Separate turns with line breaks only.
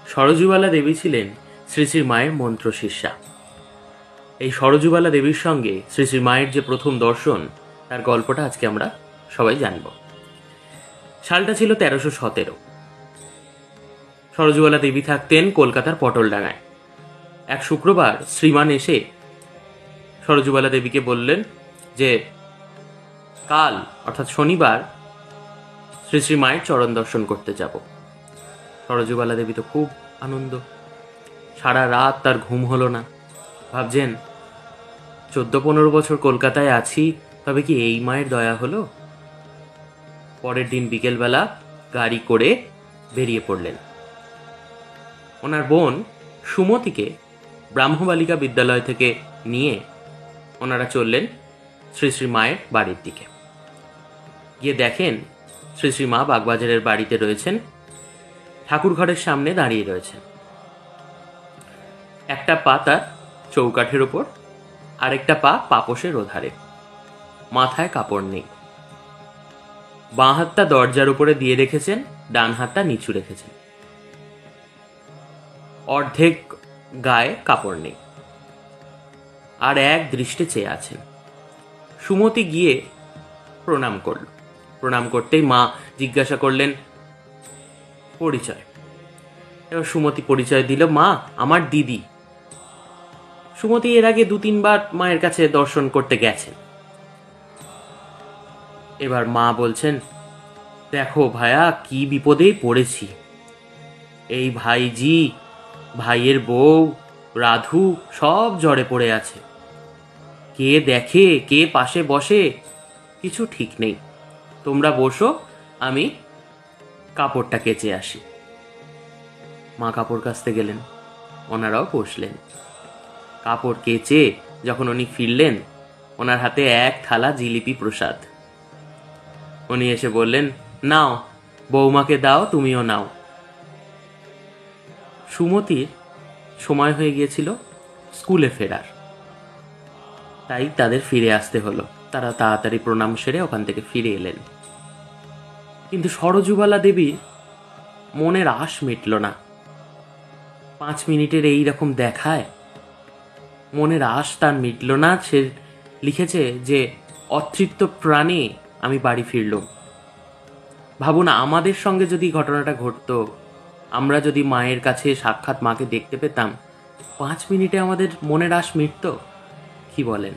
সরজুবালা দেবী ছিলেন শ্রী শ্রী মায়ের মন্ত্র শিষ্যা। এই সরজুবালা দেবীর সঙ্গে শ্রী শ্রী মায়ের যে প্রথম দর্শন, তার গল্পটা আজকে আমরা সবাই জানব। সালটা ছিল 1317। সরজুবালা দেবী থাকতেন কলকাতার পটলডাঙ্গায়। এক শুক্রবার শ্রীমান এসে সরজুবালা দেবীকে বললেন যে কাল অর্থাৎ শনিবার শ্রী শ্রী মায়ের চরণ দর্শন করতে যাব। সরজুবালা দেবী তো খুব আনন্দ, সারা রাত তার ঘুম হলো না। ভাবছেন 14-15 বছর কলকাতায় আছি, তবে কি এই মায়ের দয়া হলো? পরের দিন বিকেলবেলা গাড়ি করে বেরিয়ে পড়লেন। ওনার বোন সুমতিকে ব্রাহ্মবালিকা বিদ্যালয় থেকে নিয়ে ওনারা চললেন শ্রী শ্রী মায়ের বাড়ির দিকে। গিয়ে দেখেন শ্রী শ্রী মা বাগবাজারের বাড়িতে রয়েছেন, ঠাকুর ঘরের সামনে দাঁড়িয়ে রয়েছেন। একটা পা তার চৌকাঠের ওপর, আরেকটা পা পাপোশের ওধারে, মাথায় কাপড় নেই। বাঁ হাতটা দরজার উপরে দিয়ে রেখেছেন, ডান হাতটা নিচু রেখেছেন, অর্ধেক গায়ে কাপড় নেই, আর এক দৃষ্টে চেয়ে আছেন। সুমতি গিয়ে প্রণাম করল। প্রণাম করতেই মা জিজ্ঞাসা করলেন পরিচয়। এবার সুমতি পরিচয় দিল, মা আমার দিদি। সুমতি এর আগে 2-3 বার মায়ের কাছে দর্শন করতে গেছেন। এবার মা বলছেন, দেখো ভায়া, কি বিপদেই পড়েছি। এই ভাইজি, ভাইয়ের বউ, রাধু সব জ্বরে পড়ে আছে। কে দেখে, কে পাশে বসে, কিছু ঠিক নেই। তোমরা বসো, আমি কাপড়টা কেচে আসি। মা কাপড় কাচতে গেলেন, ওনারাও বসলেন। কাপড় কেচে যখন উনি ফিরলেন, ওনার হাতে এক থালা জিলিপি প্রসাদ। উনি এসে বললেন, নাও বৌমাকে দাও, তুমিও নাও। সুমতির সময় হয়ে গিয়েছিল স্কুলে ফেরার, তাই তাদের ফিরে আসতে হলো। তারা তাড়াতাড়ি প্রণাম সেরে ওখান থেকে ফিরে এলেন। কিন্তু সরজুবালা দেবীর মনের আশ মিটল না। 5 মিনিটের এই রকম দেখায় মনের আশ তার মিটল না। সে লিখেছে যে অতৃপ্ত প্রাণে আমি বাড়ি ফিরলাম। ভাবুন, আমাদের সঙ্গে যদি ঘটনাটা ঘটতো, আমরা যদি মায়ের কাছে সাক্ষাৎ মাকে দেখতে পেতাম, 5 মিনিটে আমাদের মনের আশ মিটত? কি বলেন?